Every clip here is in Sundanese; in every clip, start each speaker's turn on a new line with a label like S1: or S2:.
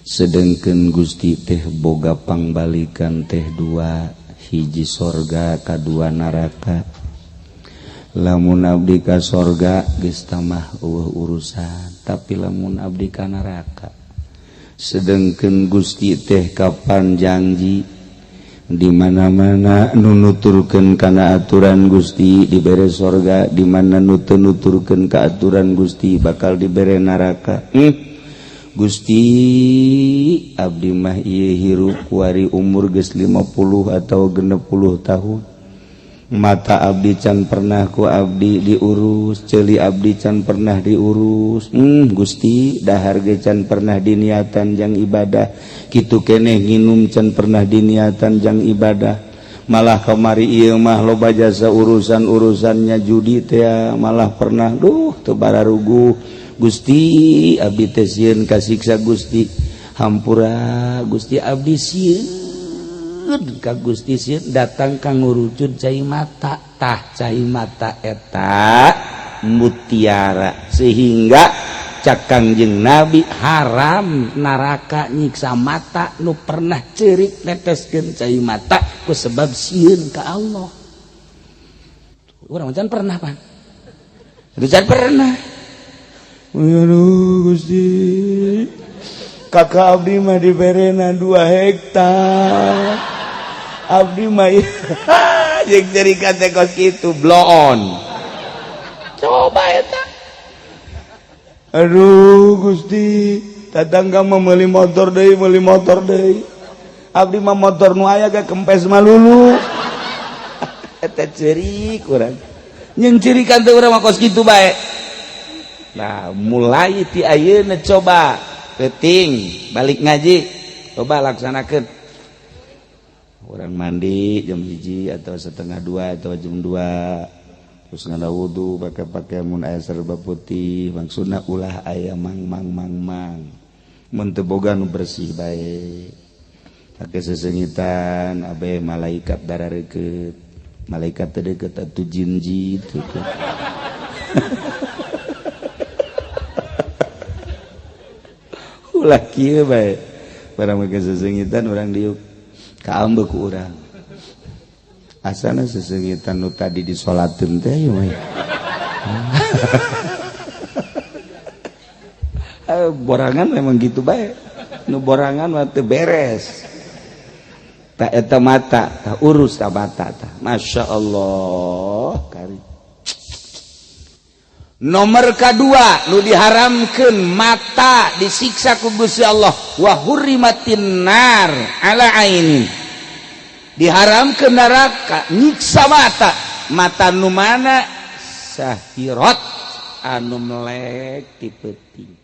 S1: sedengkeun Gusti teh boga pangbalikan teh dua, hiji sorga kadua neraka. Lamun abdi ka sorga geus tamah eueuh urusan, tapi lamun abdi ka neraka sedengkeun Gusti teh kapan janji di mana-mana nu nuturkeun kana aturan Gusti dibere sorga, di mana nu teu nuturkeun ka aturan Gusti bakal dibere neraka. Gusti abdi mah ieu hirup kuari umur geus 50 atau 60 tahun. Mata abdi can pernah ku abdi diurus, ceuli abdi can pernah diurus. Gusti dahar ge can pernah diniatan jang ibadah, kitu keneh nginum can pernah diniatan jang ibadah. Malah kamari ieu mah loba jasa urusan-urusannya judi teh malah pernah teu bararuguh. Gusti abdi teh sieun kasiksa Gusti, hampura Gusti abdi sieun ka Gusti sieun datang ka ngurucut cai mata, tah cai mata eta mutiara, sehingga cak Kangjeng Nabi haram neraka nyiksa mata nu pernah ceurik neteskeun cai mata ku sebab sieun ka Allah. Urang can pernah pan? Itu can pernah. Aduh Gusti, kakak abdi mah diberena 2 hektar. Abdi mah jeung cerita teh kos kitu blow on. Coba eta. Aduh Gusti, tatangga mah meuli motor deui. Abdi mah motor nu aya ge kempes mah lulu. Eta ceurik urang. Nyeun ceurikan teh urang mah kos kitu bae. Nah, mulai ti ayeuna coba penting balik ngaji, coba laksanakeun. Orang mandi jam 1 atau setengah 2 atau jam 2, terus ngada wudu pakai mun aya serba putih, maksudna ulah aya mang mun teu boga nu bersih bae. Pake sesengitan abe malaikat darareukeut, malaikat teu deukeut atuh jin-jin teu. Ulah kieu bae. Barang make sesengitan urang diuk kaambeuk ku urang. Asana sesengitan nu tadi disolateun teh ieu mah. Borangan memang gitu bae. Nu borangan mah teu beres. Tak eta mata, tah urus ka mata tah. Masyaallah kari. Nomor kedua nu diharamkeun mata disiksa ku Gusti Allah, wa hurrimatin nar ala ainin. Diharamkeun neraka nyiksa mata nu mana sahirat anu melek ti peuting.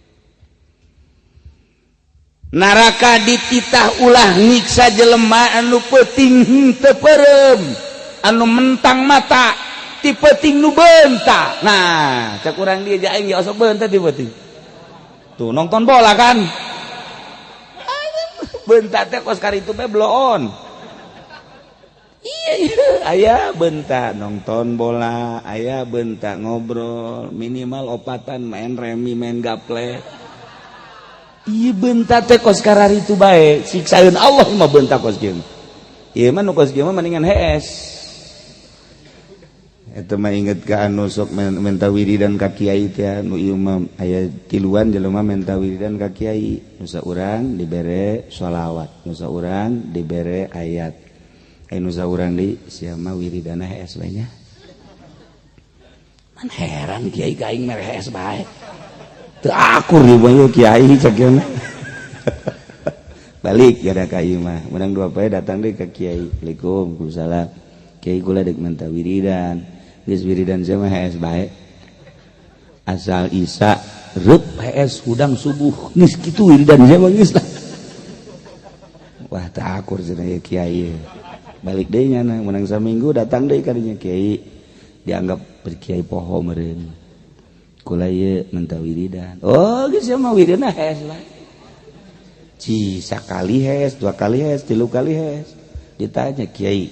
S1: Neraka dititah ulah nyiksa jelema anu peuting teu peureum, anu mentang mata ti peuting nu beunta. Nah, cak urang dieu ja aing osok beunta ti peuting. Tuh nonton bola kan. Beunta teh kos karitu bae blow on. Iya, aya beunta nonton bola, aya beunta ngobrol, minimal opatan main remi, main gaple. Ieu beunta teh kos kararitu bae, siksaeun Allah mah beunta kos kieu. Ieu mah nu kos kieu mah mendingan hees. Eta mah inget ka anu sok menta wiridan ka kiai teh nu ieu mah aya tiluan jelema menta wiridan ka kiai, nu saurang dibere sholawat, nu saurang dibere ayat. Nu saurang di sia mah wiridana hees bae nya. Man heran kiai ka aing mere hees bae. Teu akur ieu mah kiai cak ieu mah. Balik gara ka ieu mah, menang dua poe datang deui ka kiai. Assalamualaikum, waalaikumsalam. Kiai kula deuk menta wiridan. Geus wiridan sia mah hees bae. Asal Isya reup hees hudang subuh. Geus kitu wiridan sia mah geus lah. Wah teu akur cenah ieu kiai. Balik deui nya menang saminggu datang deui ka dinya kiai. Dianggap berkiai poho meureun. Kula ieu menta wiridan. Oh geus sia mah wiridana hees bae. Ci sakali hees, 2 kali hees, 3 kali hees. Ditanya kiai,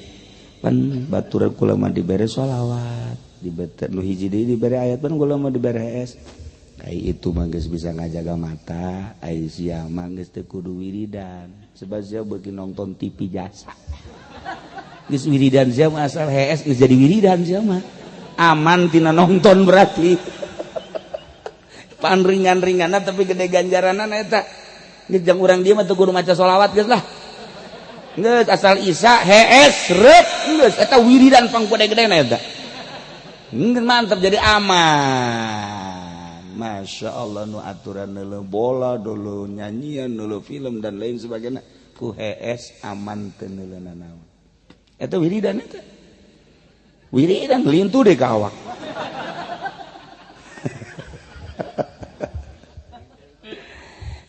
S1: pan baturan kula mah dibere sholawat, dibere nu hiji deui dibere ayat, pan kula mah dibere hees. itu manggeus bisa ngajaga mata, ai sia manggeus teu kudu wiridan. Sebab sia beuki nonton TV jasa. Geus wiridan sia mah asal HS geus jadi wiridan sia mah. Aman tina nonton berarti. Pan ringan-ringanan tapi gede ganjaranan eta. Geus jang urang dieu mah teu kudu maca sholawat geus lah. Geus asal Isya HS rep geus eta wiridan pang gede-gedena eta. Mantap jadi aman. Masya Allah nu aturan nelu bola dulu nyanyian dulu film dan lain sebagainya ku HS aman teu neuleunan naon eta wiridan eta wiridan lintu deh ka awak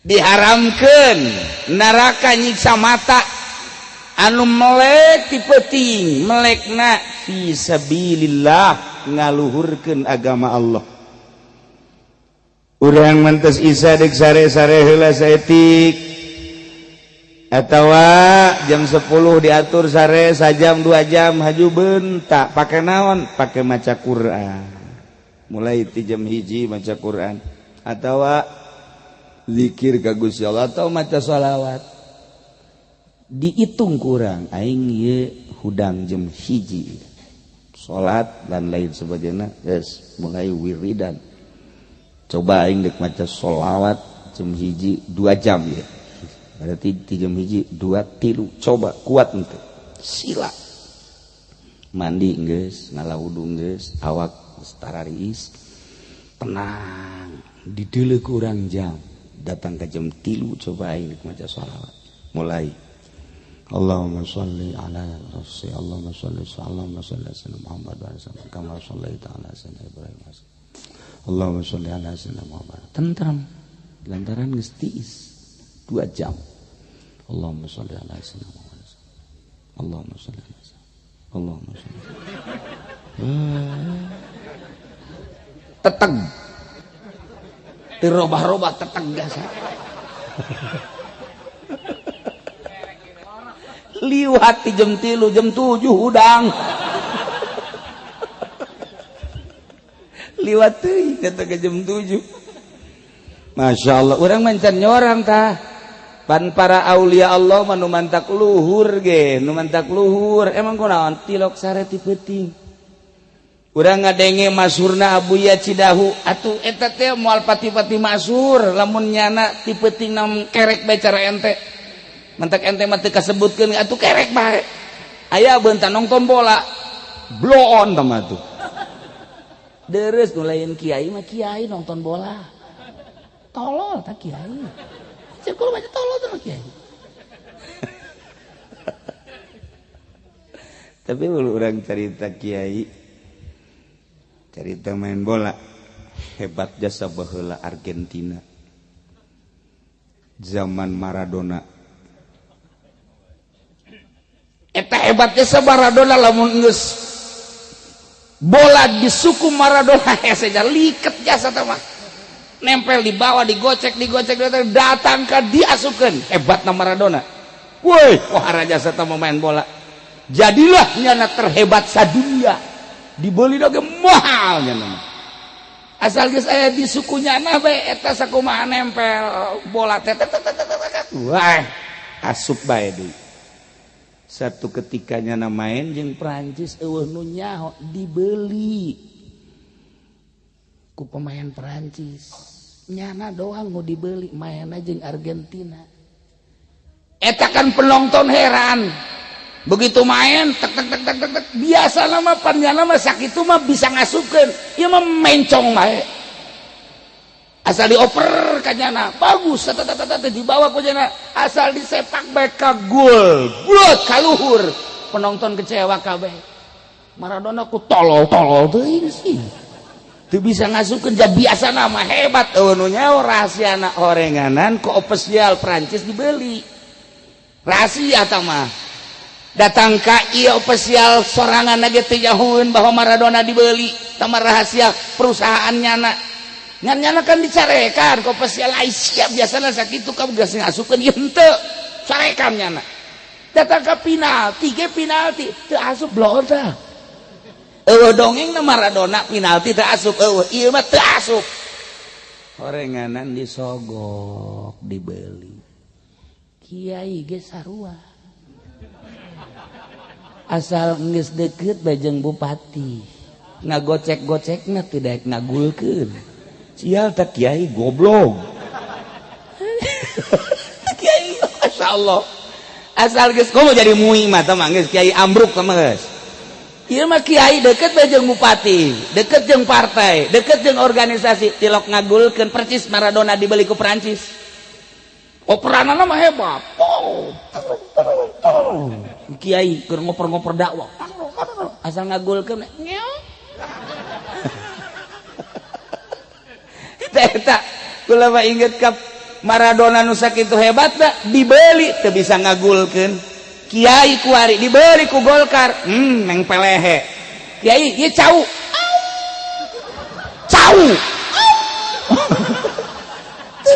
S1: diharamkeun neraka nyiksa mata anu melek ti peuting melekna fi sabilillah ngaluhurkeun agama Allah. Urang mantes Isya dek sare-sare heula saeutik atawa jam 10 diatur sare sajam 2 jam hajubeun tak pake naon pake maca Quran mulai ti jam 1 maca Quran atawa zikir ka Gusti Allah atau maca shalawat diitung kurang aing ieu hudang jam 1 salat dan lain sebagainya geus mulai wiridan. Coba aing dek maca sholawat jam 1 2 jam ya. Berarti di jam 1 2 3 coba kuat ente. Sila. Mandi geus, ngalawudu geus, awak starariis. Tenang, dideuleuh kurang jam. Datang ke jam 3 coba aing dek maca sholawat. Mulai Allahumma sholli ala Rasul Allahumma sholli ala sayyidina Muhammad wa sallam kama shallaita ala sayyidina Ibrahim Allahumma sholli ala sayyidina Muhammad tentram lantaran geus tiis 2 jam Allahumma sholli ala sayyidina Muhammad Allahumma sholli ala sayyidina Allahumma sholli teteg dirobah-robah teteg gasa liwat di jam 3 jam 7 udang liwat teuing eta ke jam 7 Masya Allah urang mancan nyorang tah pan para aulia Allah mah nu mantak luhur ge nu mantak luhur emang kunaon tilok sare ti peuting urang ngadenge masurna Abuya Cidahu atuh eta teh moal pati-pati masur lamun nyana ti peuting nam kerek bae cara ente mantak ente mah teu kasebutkeun atuh kerek bae aya beunta nonton bola blow on tah mah tuh deres nu lain kiai mah kiai nonton bola tolol tak kiai cek kulo baca tolol tuh kiai tapi orang cerita kiai cerita main bola hebat jasa baheula Argentina zaman Maradona eta hebatnya sa Maradona lamun geus bola di suku Maradona saja liket jasa mah nempel di bawah digocek datang ke diasupkeun hebatna Maradona woi wahara jasa mah main bola jadilah nyana terhebat sadunia dibeli doge mahal nyana asal geus aya di suku nyana bae eta sakumaha nempel bola teh wah asup bae deui. Satu ketika nyana main jeung Prancis eueuh nu nyaho dibeli ku pemain Prancis nyana doang nu dibeli main jeung Argentina eta kan penonton heran begitu main tek biasa mah pan nyana mah sakitu mah bisa ngasupkeun ieu mah mencong bae asal dioper ka nyana bagus dibawa ku nyana asal disepak bae ka gol bulat kaluhur penonton kecewa kabeh Maradona ku tolol teuing sih teu bisa ngasupkeun ja biasa mah hebat eueuh nu nyaho rahasiana orenganan ku ofisial Prancis dibeli rahasia tah mah datang ka ieu ofisial sorangan ge teh nyahoeun bahwa Maradona dibeli tah rahasia perusahaan nyana nyana kan dicarekan kok ofisial Aisyah biasana sakitu kamu geus ngasupkeun ieu henteu carekan nyana datang ka penalti teu asup blor tah eueuh dongengna Maradona penalti teu asup eueuh ieu mah teu asup Orenganan disogok dibeli Kiai ge sarua asal geus deukeut bajeng bupati ngagocek-gocekna teu daek ngagulkeun sial tak kiai goblok kiai masyaallah asal geus komo jadi muing mah tah mah geus kiai ambruk tah mah geus ieu mah kiai deukeut bajeng bupati deukeut jeung partai deukeut jeung organisasi tilok ngagulkeun percis Maradona dibeli ku Perancis operanana mah hebat kiai keur ngoper-ngoper dakwah asal ngagulkeun eta kula mah inget ka Maradona nu sakitu hebatna dibeli teu bisa ngagulkeun kiai kuari dibeli ku Golkar meng pelehe kiai ieu cau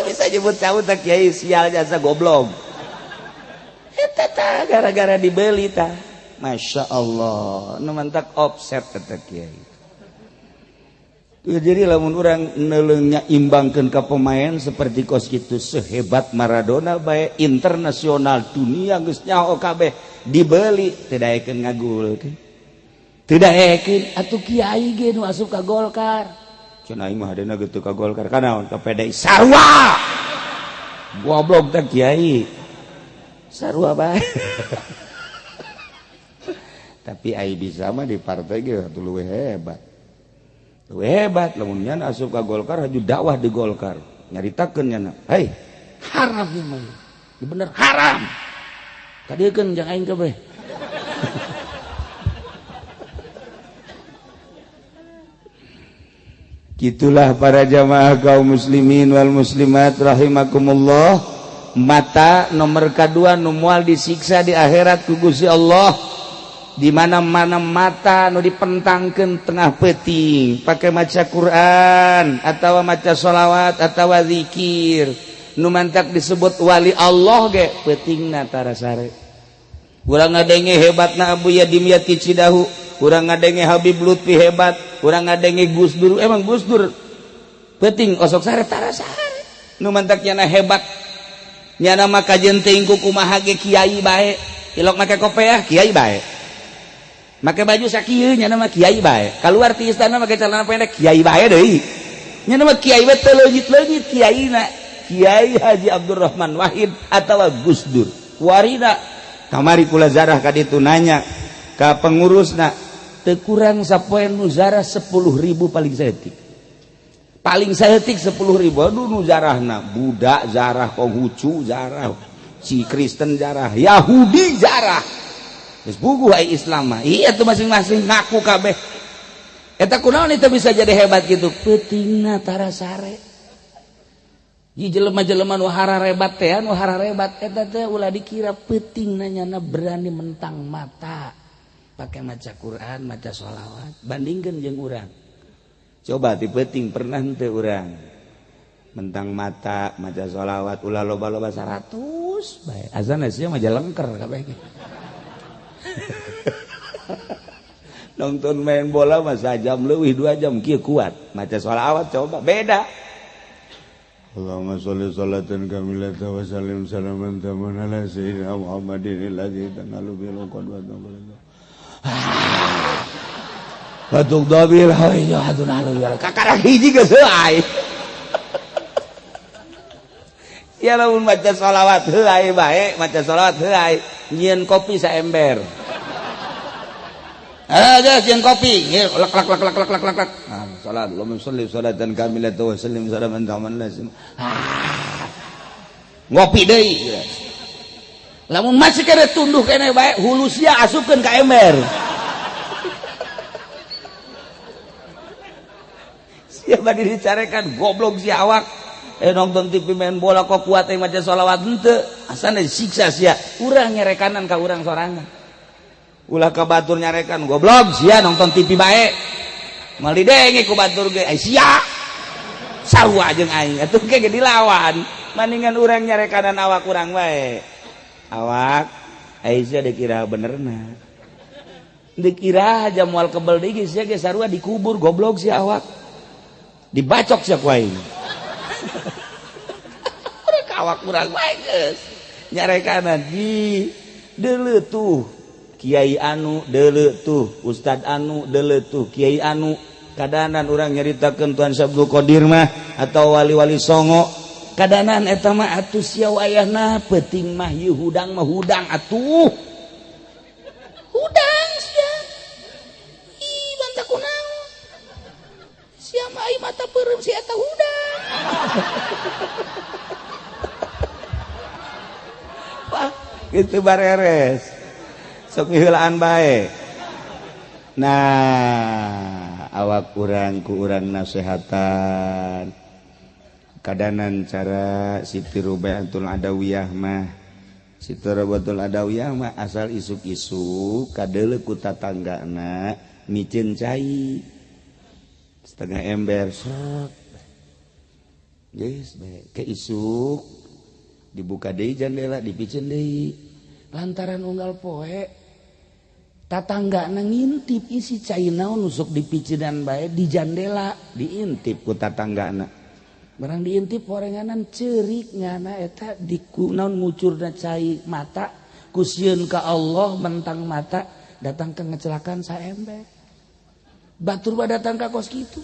S1: bisa nyebut cau tak kiai sial jasa goblok eta tah gara-gara dibeli tah Masya Allah nu mantak offset eta kiai jadi lamun urang neuleungnya imbangkeun ka pemain seperti kos kitu sehebat Maradona bae internasional dunia geus nyaho kabeh dibeli teu daekeun ngagulkeun teu daekeun atuh kiai ge nu asup ka Golkar cenah aing mah hadena gitu ka Golkar kanaon ka PDI sarua goblok teh kiai sarua bae tapi ai bisa mah di partai ge atuh leuwih hebat lamun nya asup ka Golkar haju dakwah di Golkar nyaritakeun nya hei haram ieu mah bener haram kadiekeun jang aing kabeh gitulah para jamaah kaum muslimin wal muslimat rahimakumullah mata nomor kedua nu moal disiksa di akhirat ku Gusti Allah di mana-mana mata nu dipentangkeun tengah peuting pake maca Quran atawa maca sholawat atawa zikir nu mantak disebut wali Allah ge peutingna tara sare urang ngadenge hebatna Abu Yadim Yati Cidahu urang ngadenge Habib Lutfi hebat urang ngadenge Gus Dur emang Gus Dur peuting osok sare tara sare nu mantak nya hebat nya mah kajen teuing ku kumaha ge kiai bae ilok make kopiah kiai bae make baju sakieu nya mah kiai bae kaluar ti istana make celana pendek kiai bae deui nya mah kiai bae teu leungit-leungit kiaina Kiai Haji Abdurrahman Wahid atawa Gus Dur warina kamari kula zarah ka ditu nanya ka pengurusna teu kurang sapoe nu zarah 10.000 paling saeutik 10.000 aduh nu zarahna budak zarah Konghucu zarah si Kristen zarah Yahudi zarah geus buguh ai Islam mah iya tuh masing-masing ngaku kabeh eta kunaon eta bisa jadi hebat gitu peutingna tara sare ieu jelema-jelema nu hararebat teh anu hararebat eta teh ulah dikira peutingna nyana berani mentang mata pake maca Quran maca sholawat bandingkeun jeung urang coba ti peuting pernah teu urang mentang mata maca sholawat ulah loba-loba 100 bae azan sia mah jalengker kabeh nonton main bola mah sajam leuwih 2 jam kieu kuat maca sholawat coba beda Allahumma sholli sholatan kamilatan wa sallim salaman taman ala sayyidina Muhammadin alladzi tanalu bil qadwatan batuk dabil hayya hadun ala kakara hiji geus heuai ya lamun maca sholawat heuai bae maca sholawat heuai nyieun kopi saember aja jeung kopi lek salat Allahumma sholli sholatan kamilatan wa sallim salaman taman lazim ngopi deui lamun masih kene tunduh kene bae hulu sia asupkeun ka ember sia bade dicarekan goblok si awak nonton TV main bola kok kuat maca sholawat henteu asana disiksa sia urang nyerekanan ka urang sorangan ulah ka batur nyarekan goblok sia nonton TV bae mal didenge ku batur ge sia sarua jeung aing atuh ge dilawan mendingan urang nyarekanan awak urang bae awak Aisyah dikira benerna dikira aja moal kebel deui sia ge sarua dikubur goblok sia awak dibacok sia ku aing Urang kawak urang bae geus. Nyarekanna di deuleu tuh Kiai anu deuleu tuh Ustad anu deuleu tuh Kiai anu kadanan urang nyaritakeun Tuan Sabdul Qadir mah atau wali-wali songo kadanan eta mah atuh sia wayahna peuting mah ieu hudang mah hudang atuh hudang sia ih banta kunaon sia mah ai mata peureum si eta hudang wah kitu bareres sok miheulaan bae nah awak urang ku urang nasehatan kadanan cara Siti Rubaiatul Adawiyah mah Siti Rubaiatul Adawiyah mah asal isuk-isuk kadeuleu ku tatanggana micin cai setengah ember sret geus bae ke isuk dibuka deui jandela dipicen deui lantaran unggal poe tatanggana ngintip isi cai naon nusuk dipicinan bae di jandela diintip ku tatanggana barang diintip horenganan ceurik ngana eta diku naon ngucurna cai mata ku sieun ka Allah mentang mata datang ke ngecelakaan saember batur ba datang ka kos kitu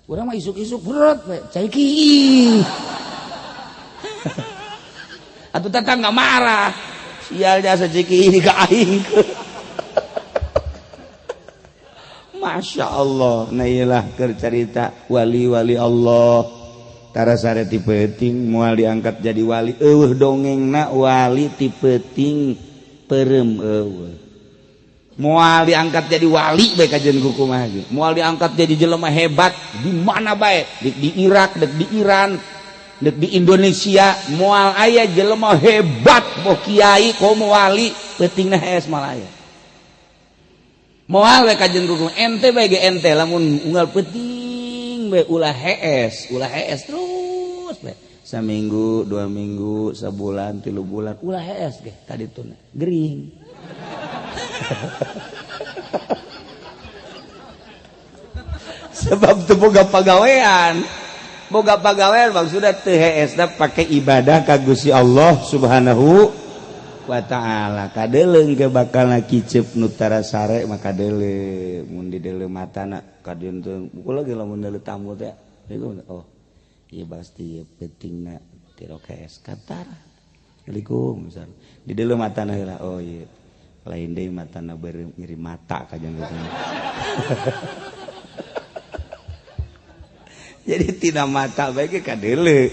S1: urang mah isuk-isuk berat we cai kieu atuh tatangga marah sial jasa ciki ini ka aing Masya Allah nah iyalah keur carita wali-wali Allah tara sare ti peuting moal diangkat jadi wali eueuh dongengna wali ti peuting peureum eueuh moal diangkat jadi wali bae kajeun kumaha ge moal diangkat jadi jelema hebat di mana bae di Irak dek di Iran dek di Indonesia moal aya jelema hebat boh kiai komo wali peutingna hees malaya moal we kajeun kumaha ente bae ge ente lamun unggal peuting bae ulah hees terus bae saminggu 2 minggu sabulan 3 bulan ulah hees ge ka dituna gering sebab teu boga pagawean maksudna teu heesna pake ibadah ka Gusti Allah Subhanahu wa ta'ala kadeuleu ge bakalna kicep nu tara sare mah kadeuleu mun di deuleu matana kadeun teu bukul lagi lamun deuleu tamu teh oh ieu pasti pentingna tirok hees katara assalamualaikum misal di deuleu matana heula oh ieu lain deui matana beureum ngiri mata kajian gitu jadi tina mata bae ge kadeuleu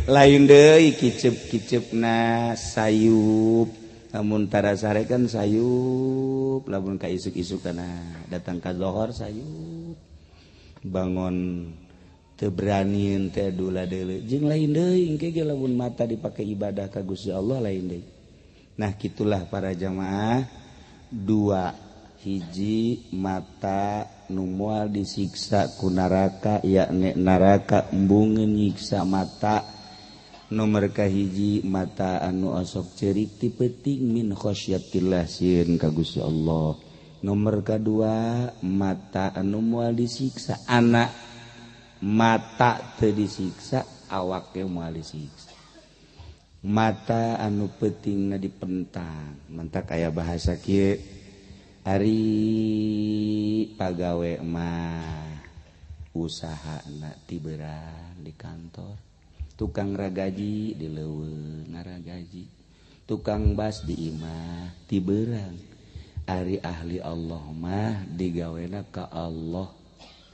S1: lain deui kicep-kicepna sayup lamun tara sare kan sayup lamun ka isuk-isuk kana datang ka zuhur sayup bangun teu beraniin teh dula deuleu jeung lain deui engke ge lamun mata dipake ibadah ka Gusti Allah lain deui nah gitulah para jamaah 2 hiji mata nu moal disiksa ku neraka yakni neraka embungeun nyiksa mata nomor kahiji mata anu osok ceurik ti peuting min khosyatillah sieun ka Gusti Allah nomor kadua mata anu moal disiksa anak mata teu disiksa awak ge moal disiksa mata anu peutingna dipentang mentak aya bahasa kieu ari pagawe mah usahana ti beurang di kantor tukang ragaji di leuweung ngaragaji tukang bas di imah ti beurang ari ahli Allah mah digawena ka Allah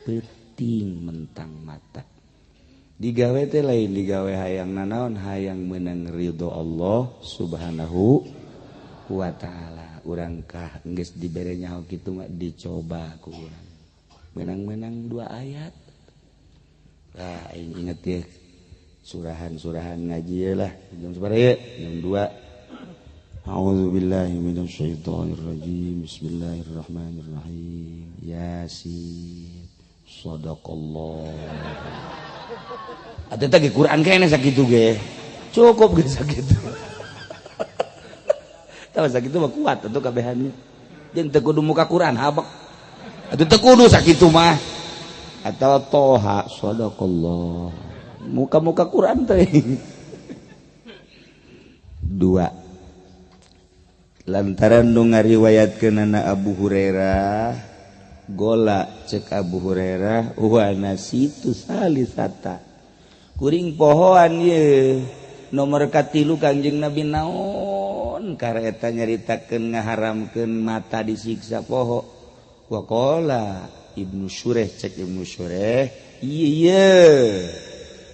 S1: peuting mentang mata digawe teh lain digawe hayang nanaon hayang meunang ridho Allah Subhanahu wa ta'ala urang kah geus dibere nyaho kitu mah dicoba ku urang menang-menang 2 ayat lah aing inget ye surahan ngaji lah jam sabaraha jam 2 a'udzubillahi minasyaitonirrajim bismillahirrahmanirrahim yasin shadaqallah atuh teh Quran kene sakitu ge cukup ge sakitu tah sakitu mah kuat atuh kabehannya jeung teu kudu muka Quran habak atuh teu kudu sakitu mah atau toha shadaqallah muka-muka Quran teh. 2 lantaran nu ngariwayatkeun anak Abu Hurairah gola cek Abu Hurairah wa nasitu salisata kuring pohoan ye nomor katilu Kanjeng Nabi naon kareta nyaritakeun ngaharamkeun mata disiksa poho wa qala Ibnu Syureh cek Ibnu Syureh iya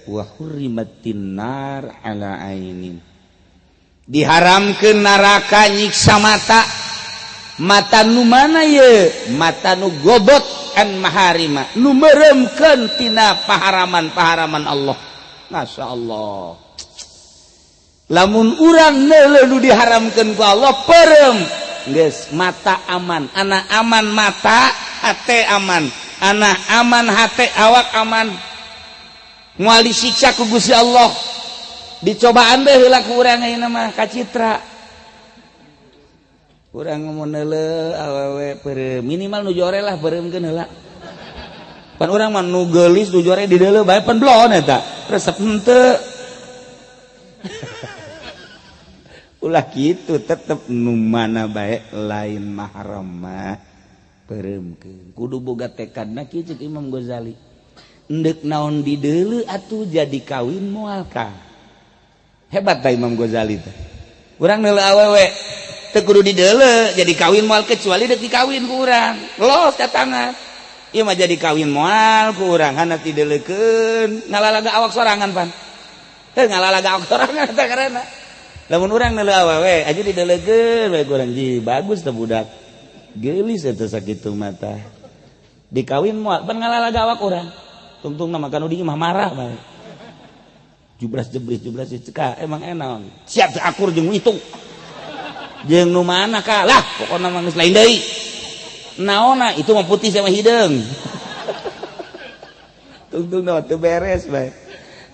S1: wa hurrimatin nar ala ainin diharamkeun neraka nyiksa mata nu mana ye mata nu gobot an maharima nu meremkeun tina paharaman Allah. Masya Allah, lamun urang neuleuh nu diharamkeun ku Allah perem geus mata aman, anak aman mata hate aman, anak aman hate awak aman, moal disiksa ku Gusti Allah. Dicobaan deh heula ku urang ayeuna mah kacitra. Urang mun neuleuh awewe peureum minimal nu jore lah beureumkeun heula. Pan urang mah nu geulis nu jore di deuleu bae pan blon eta. Resep henteu. Ulah kitu tetep nu mana bae lain mahram mah beureumkeun. Kudu boga tekadna kieu ceuk Imam Ghazali. Endek naon di deuleu atuh jadi kawin moal ka. Hebat ta Imam Ghazali teh. Urang neuleuh awewe teu kudu dideuleu jadi kawin moal kecuali deuk dikawin ku urang. Los datangan. Ieu mah jadi kawin moal ku urang hana dideuleukeun ngalalaga awak sorangan pan. Teu ngalalaga awak sorangan eta karana. Lamun urang neuleuh awewe aja dideuleukeun bae urang ji bagus teh budak. Geulis eta sakitu mah tah. Dikawin moal pan ngalalaga awak urang. Tungtungna mah kanu di imah marah bae. Jublas ceka emang enak siap akur jeung itu jeung nu mana ka lah pokona mah geus lain deui naonna itu mah putih sama hideung tungtungna teu beres bae.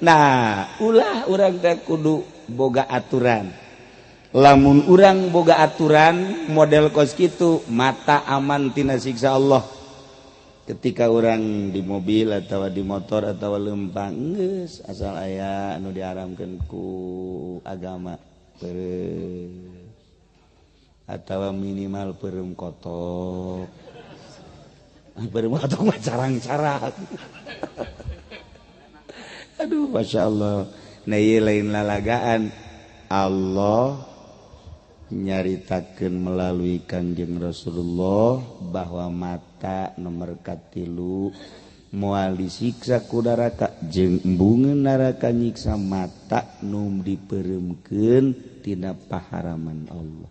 S1: Nah ulah urang teh kudu boga aturan. Lamun urang boga aturan model kos kitu mata aman tina siksa Allah. Ketika orang di mobil atau di motor atau lempang geus asal aya anu diharamkeun ku agama atau minimal peureum kotok. Peureum kotok mah carang-carang. Aduh Masya Allah. Nah ieu lain lalagaan Allah nyaritakeun melalui Kanjeng Rasulullah bahwa mata nomor katilu moal disiksa ku neraka jeung embungeun neraka nyiksa mata nu dipeureumkeun tina paharaman Allah.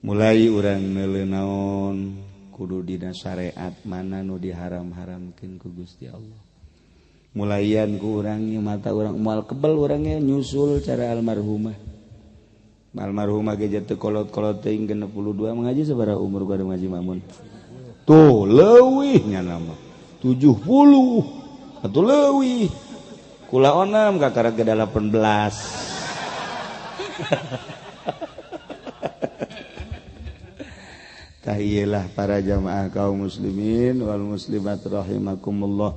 S1: Mulai urang neuleuh naon kudu dina syariat mana nu diharam-haramkeun ku Gusti Allah. Mulaian ku urang ieu mata urang moal kebel urang nyusul cara almarhumah. Almarhumah ge teu kolot-kolot teuing 62 mengaji sabaraha umur ku Haji Mamun. Tuh leuwih nya nama 70 atuh leuwih. Kula onam kakara ke 18. Tahiyyalah para jamaah kaum muslimin wal muslimat rahimakumullah.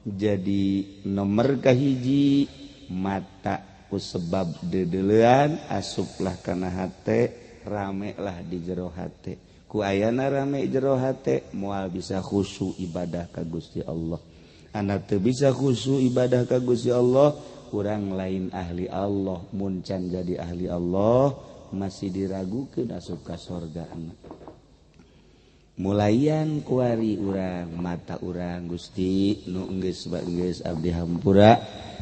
S1: Jadi nomor kahiji mata sebab dedeleuan asuplah kana hate ramelah di jero hate ku ayana rame jero hate moal bisa khusyuk ibadah ka Gusti Allah. Anu teu bisa khusyuk ibadah ka Gusti Allah urang lain ahli Allah mun can jadi ahli Allah masih diragukeun asup ka surga anak. Mulaian kuari urang mata urang Gusti nu geus abdi hampura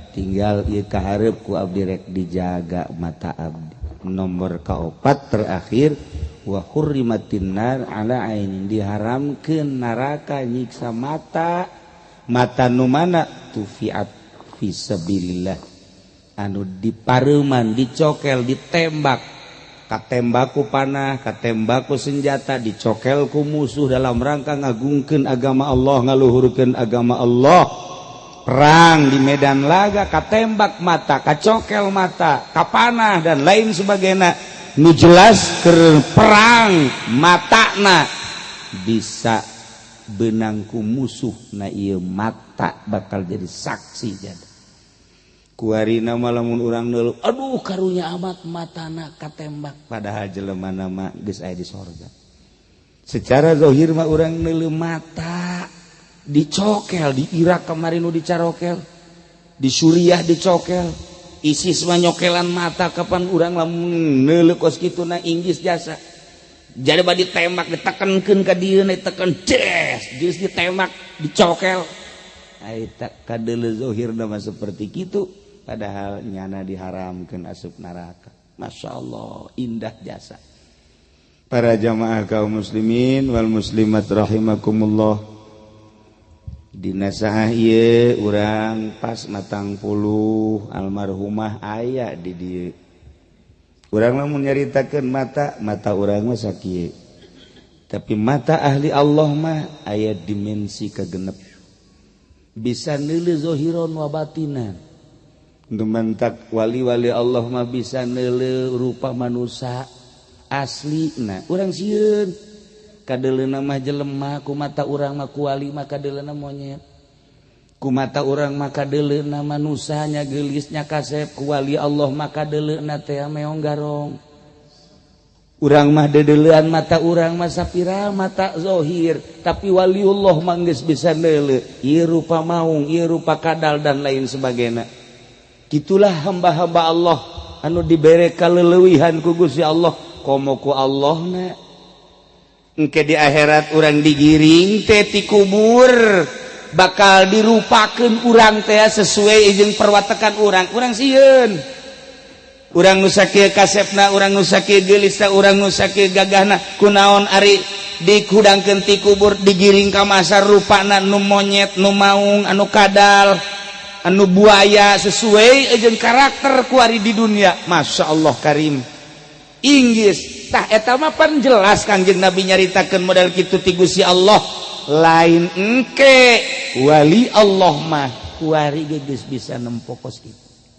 S1: tinggal ieu kaharep ku abdi rek dijaga mata abdi. Nomor kaopat terakhir wa hurrimatin nar ala ainin diharamkeun neraka nyiksa mata nu mana tufiat fi sabilillah anu dipareuman dicokel ditembak katembak ku panah katembak ku senjata dicokel ku musuh dalam rangka ngagungkeun agama Allah ngaluhurkeun agama Allah. Perang di medan laga katembak mata kacokel mata kapanah dan lain sebagainya nu jelas keur perang matana bisa benang ku musuh na ieu mata bakal jadi saksi jadi kuarina malamun urang neuleuh aduh karunya amat matana katembak padahal jelema nama geus aya di sorga secara zahir mah urang neuleuh mata dicokel di Irak kemarin nu dicarokel di Suriah dicokel ISIS mah nyokelan mata kapan urang lamun neuleuh kos kituna Inggris jasa jadi badi tembak ditekenkeun ka dieu ditekan des geus ditembak dicokel eta kadeuleu zahirna mah seperti kitu padahal nyana diharamkeun asup neraka. Masya Allah indah jasa para jamaah kaum muslimin wal muslimat rahimakumullah. Dina saha ieu urang pas matang puluh almarhumah aya di dieu. Urang lamun nyaritakeun mata urang mah sakieu. Tapi mata ahli Allah mah aya dimensi kagenep. Bisa neuleuh zahiron wa batinan. Dumantak wali-wali Allah mah bisa neuleuh rupa manusia aslina. Urang sieun kadeleuna mah jelema ku mata urang mah ku wali mah kadeleuna monyet. Ku mata urang mah kadeleuna manusia nya geulis nya kasep ku wali Allah mah kadeleuna teh meong garong. Urang mah dedeleuan mata urang mah sapira mata zahir tapi waliullah mah geus bisa neuleuh ieu rupa maung ieu rupa kadal dan lain sebagainya. Gitulah hamba-hamba Allah anu dibere kaleulewihan ku Gusti Allah komo ku Allahna engke di akhirat urang digiring teh ti kubur bakal dirupakeun urang teh sesuai jeung perwatekan urang sieun urang nu sakieu kasepna urang nu sakieu geulisna urang nu sakieu gagahna kunaon ari dikudangkeun ti kubur digiring ka masar rupana nu monyet nu maung anu kadal anu buaya sesuai jeung karakter ku ari di dunia. Masya Allah karim inggis tah eta mah pan jelas Kangjeng Nabi nyaritakeun model kitu ti Gusti Allah lain engke wali Allah mah ku ari geus bisa nempokos kitu